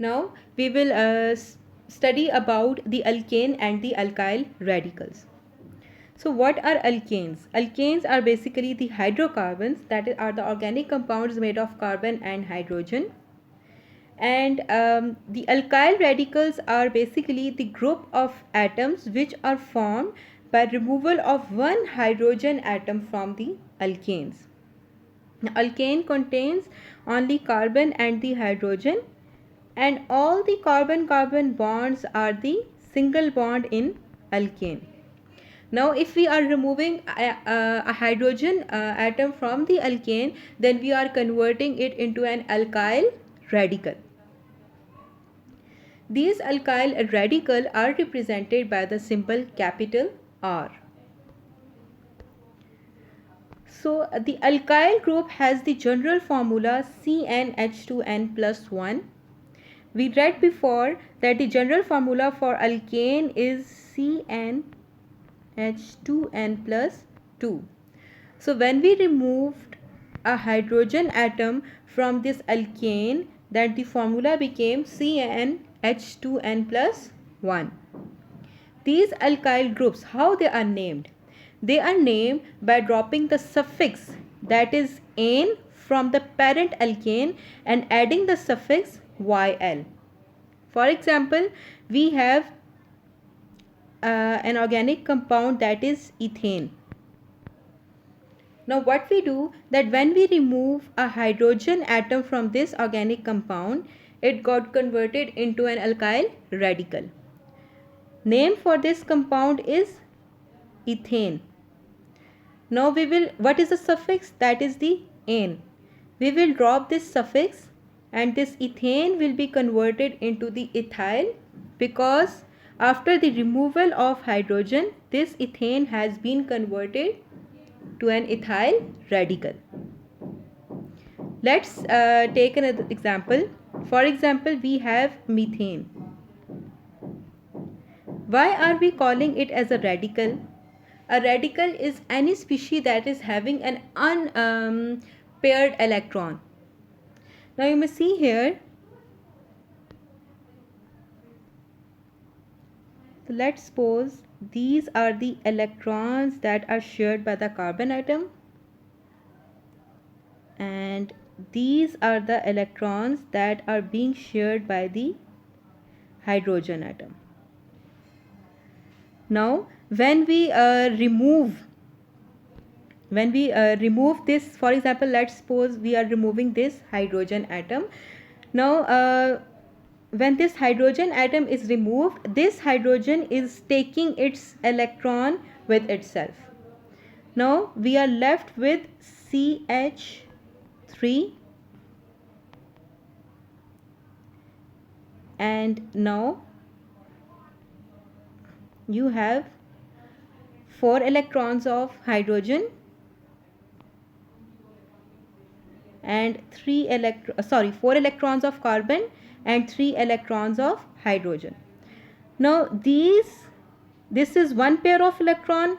Now we will study about the alkane and the alkyl radicals. So what are alkanes? Alkanes are basically the hydrocarbons, that are the organic compounds made of carbon and hydrogen. And the alkyl radicals are basically the group of atoms which are formed by removal of one hydrogen atom from the alkanes. Now, alkane contains only carbon and the hydrogen, and all the carbon-carbon bonds are the single bond in alkane. Now, if we are removing a hydrogen atom from the alkane, then we are converting it into an alkyl radical. These alkyl radicals are represented by the symbol capital R. So the alkyl group has the general formula CnH2n plus 1. We read before that the general formula for alkane is CnH2n plus 2. So when we removed a hydrogen atom from this alkane, then the formula became CnH2n plus 1. These alkyl groups, how they are named? They are named by dropping the suffix, that is ane, from the parent alkane and adding the suffix yl. For example, we have an organic compound, that is ethane. Now what we do, that when we remove a hydrogen atom from this organic compound, it got converted into an alkyl radical. Name for this compound is ethane. Now we will, what is the suffix? That is the ane. We will drop this suffix and this ethane will be converted into the ethyl, because after the removal of hydrogen, this ethane has been converted to an ethyl radical. Let's take another example. For example, we have methane. Why are we calling it as a radical? A radical is any species that is having an unpaired electron. Now you may see here. So let's suppose these are the electrons that are shared by the carbon atom, and these are the electrons that are being shared by the hydrogen atom. Now when we remove this, for example, let's suppose we are removing this hydrogen atom. Now when this hydrogen atom is removed, this hydrogen is taking its electron with itself. Now we are left with CH3, and now you have 4 electrons of hydrogen and 4 electrons of carbon and 3 electrons of hydrogen. Now this is one pair of electron,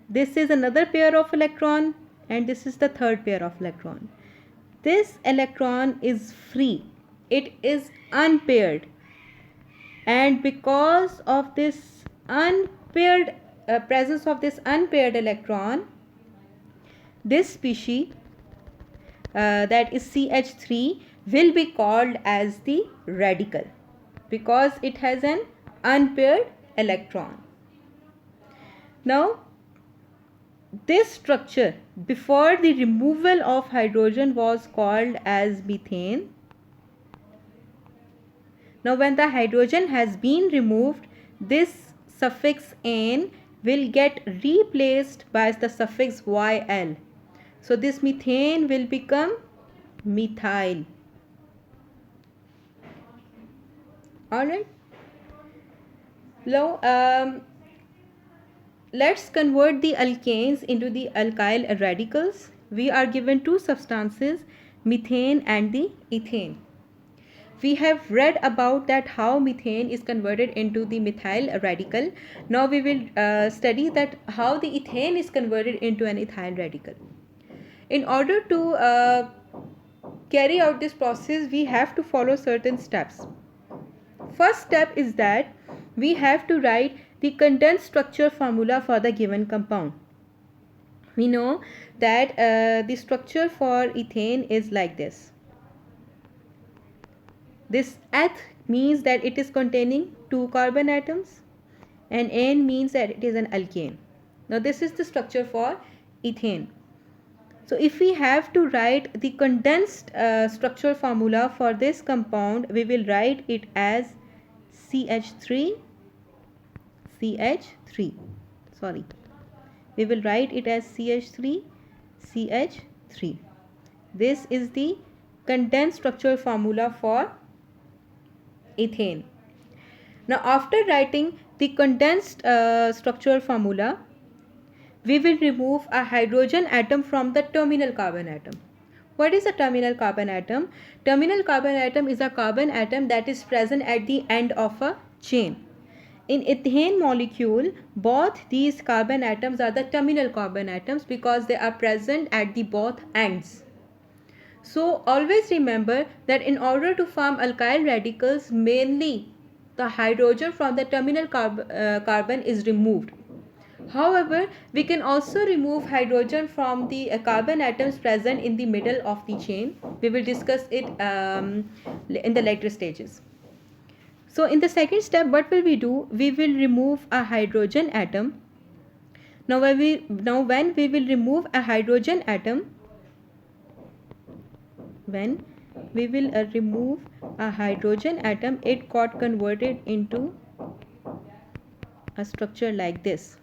this is another pair of electron, and this is the third pair of electron. This electron is free, it is unpaired, and because of this unpaired presence of this unpaired electron, this species that is CH3 will be called as the radical, because it has an unpaired electron. Now this structure before the removal of hydrogen was called as methane. Now when the hydrogen has been removed, this suffix ane will get replaced by the suffix yl. So this methane will become methyl. Alright. Now let's convert the alkanes into the alkyl radicals. We are given two substances, methane and the ethane. We have read about that how methane is converted into the methyl radical. Now we will study that how the ethane is converted into an ethyl radical. In order to carry out this process, we have to follow certain steps. first step is that we have to write the condensed structure formula for the given compound. We know that the structure for ethane is like this. This eth means that it is containing 2 carbon atoms, and ane means that it is an alkane. Now this is the structure for ethane. So if we have to write the condensed structure formula for this compound, we will write it as CH3. Sorry. We will write it as CH3. This is the condensed structure formula for ethane. Now after writing the condensed structure formula, we will remove a hydrogen atom from the terminal carbon atom. What is a terminal carbon atom? Terminal carbon atom is a carbon atom that is present at the end of a chain. In ethane molecule, both these carbon atoms are the terminal carbon atoms because they are present at the both ends. So always remember that in order to form alkyl radicals, mainly the hydrogen from the terminal carbon is removed. However, we can also remove hydrogen from the carbon atoms present in the middle of the chain. We will discuss it in the later stages. So in the second step, what will we do? We will remove a hydrogen atom. Now when we will remove a hydrogen atom, it got converted into a structure like this.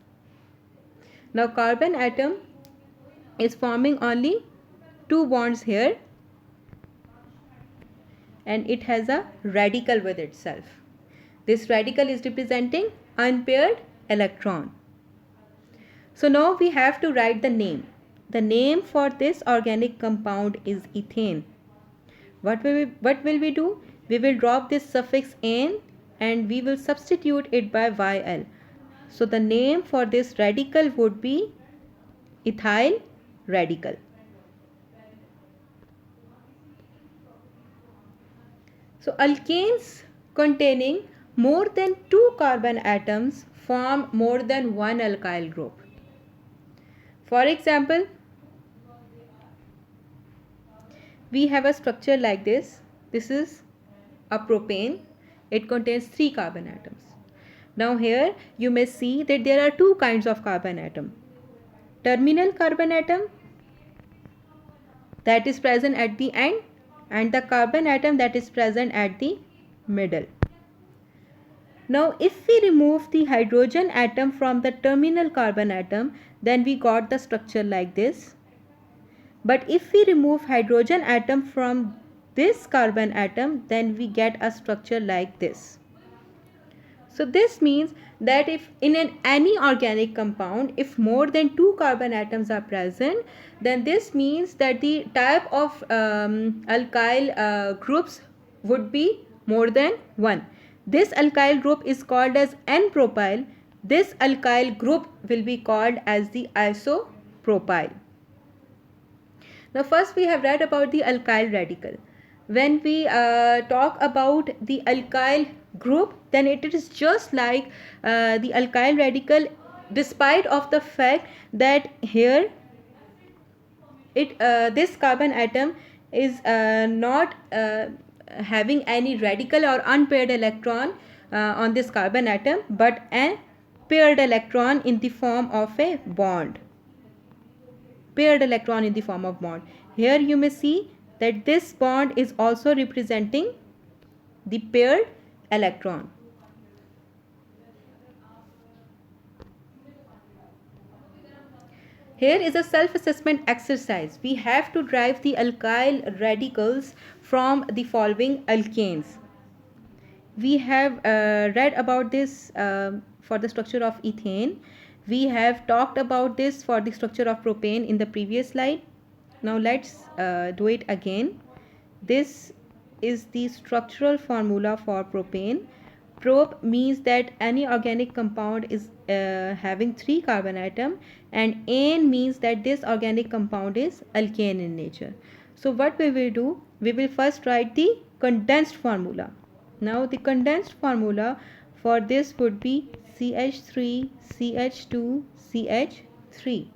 Now carbon atom is forming only 2 bonds here, and it has a radical with itself. This radical is representing unpaired electron. So now we have to write the name. The name for this organic compound is ethane. What will we do? We will drop this suffix "ane" and we will substitute it by YL. So the name for this radical would be ethyl radical. So alkanes containing more than 2 carbon atoms form more than one alkyl group. For example, we have a structure like this. This is a propane. It contains 3 carbon atoms. Now here you may see that there are 2 kinds of carbon atom. Terminal carbon atom that is present at the end, and the carbon atom that is present at the middle. Now if we remove the hydrogen atom from the terminal carbon atom, then we got the structure like this. But if we remove hydrogen atom from this carbon atom, then we get a structure like this. So this means that if in any organic compound, if more than 2 carbon atoms are present, then this means that the type of alkyl groups would be more than 1. This alkyl group is called as N-propyl. This alkyl group will be called as the isopropyl. Now first we have read about the alkyl radical. When we talk about the alkyl group, then it is just like the alkyl radical, despite of the fact that here this carbon atom is not having any radical or unpaired electron on this carbon atom, but a paired electron in the form of a bond. Paired electron in the form of bond. Here you may see that this bond is also representing the paired electron. Here is a self-assessment exercise. We have to derive the alkyl radicals from the following alkanes. We have read about this for the structure of ethane. We have talked about this for the structure of propane in the previous slide. Now let's do it again. This is the structural formula for propane. Prop means that any organic compound is having 3 carbon atom, and ane means that this organic compound is alkane in nature. So what we will do? We will first write the condensed formula. Now the condensed formula for this would be CH3, CH2, CH3.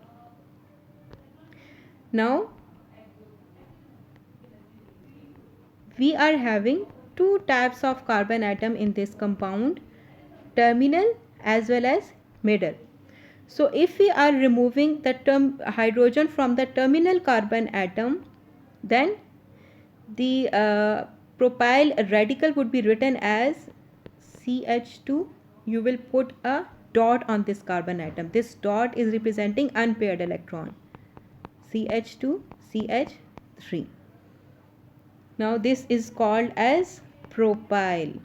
Now we are having two types of carbon atom in this compound, terminal as well as middle. So if we are removing the hydrogen from the terminal carbon atom, then the propyl radical would be written as CH2. You will put a dot on this carbon atom. This dot is representing unpaired electron. CH2, CH3. Now this is called as propyl.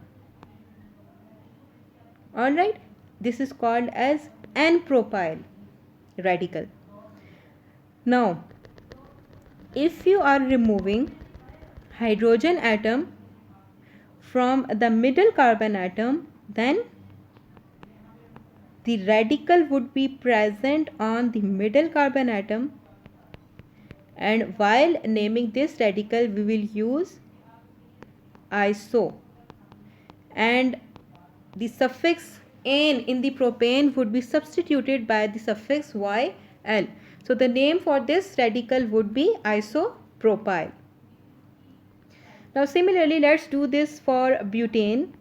Alright, this is called as N-propyl radical. Now if you are removing hydrogen atom from the middle carbon atom, then the radical would be present on the middle carbon atom, and while naming this radical we will use iso, and the suffix "ane" in the propane would be substituted by the suffix "yl". So the name for this radical would be isopropyl. Now similarly, let's do this for butane.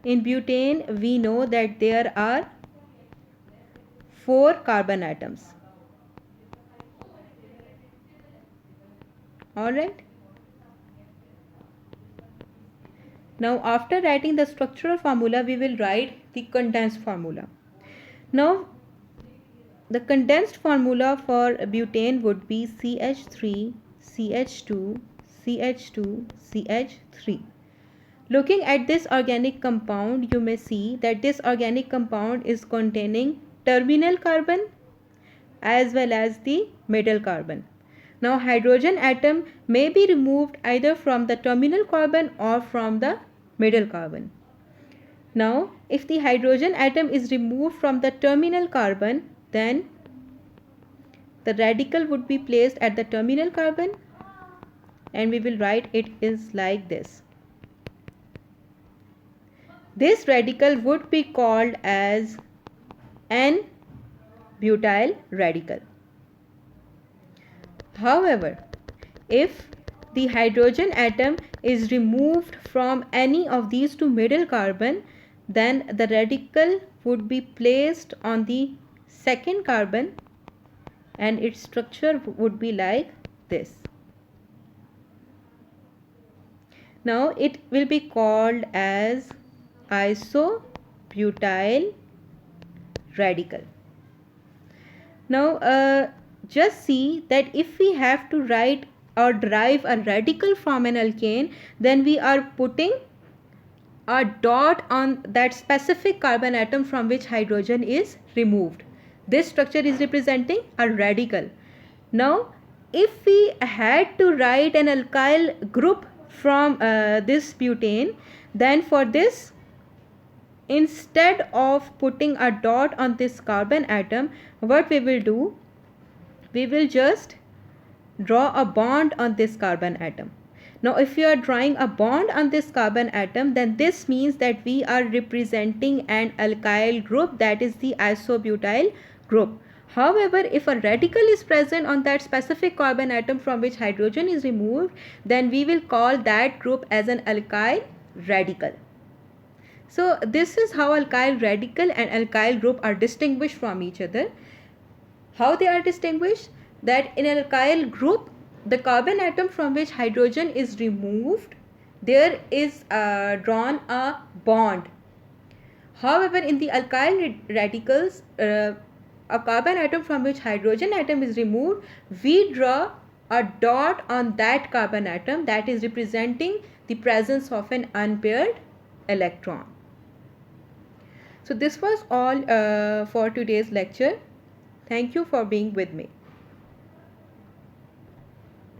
In butane we know that there are 4 carbon atoms. Alright. Now after writing the structural formula, we will write the condensed formula. Now the condensed formula for butane would be CH3, CH2, CH2, CH3. Looking at this organic compound, you may see that this organic compound is containing terminal carbon as well as the middle carbon. Now hydrogen atom may be removed either from the terminal carbon or from the middle carbon. Now if the hydrogen atom is removed from the terminal carbon, then the radical would be placed at the terminal carbon, and we will write it is like this. This radical would be called as N-butyl radical. However, if the hydrogen atom is removed from any of these two middle carbon, then the radical would be placed on the second carbon, and its structure would be like this. Now it will be called as isobutyl radical. Now just see that if we have to write or derive a radical from an alkane, then we are putting a dot on that specific carbon atom from which hydrogen is removed. This structure is representing a radical. Now if we had to write an alkyl group from this butane, then for this, instead of putting a dot on this carbon atom, what we will do, we will just draw a bond on this carbon atom. Now if you are drawing a bond on this carbon atom, then this means that we are representing an alkyl group, that is the isobutyl group. However, if a radical is present on that specific carbon atom from which hydrogen is removed, then we will call that group as an alkyl radical. So this is how alkyl radical and alkyl group are distinguished from each other. How they are distinguished? That in an alkyl group, the carbon atom from which hydrogen is removed, there is drawn a bond. However, in the alkyl radicals, a carbon atom from which hydrogen atom is removed, we draw a dot on that carbon atom, that is representing the presence of an unpaired electron. So this was all for today's lecture. Thank you for being with me.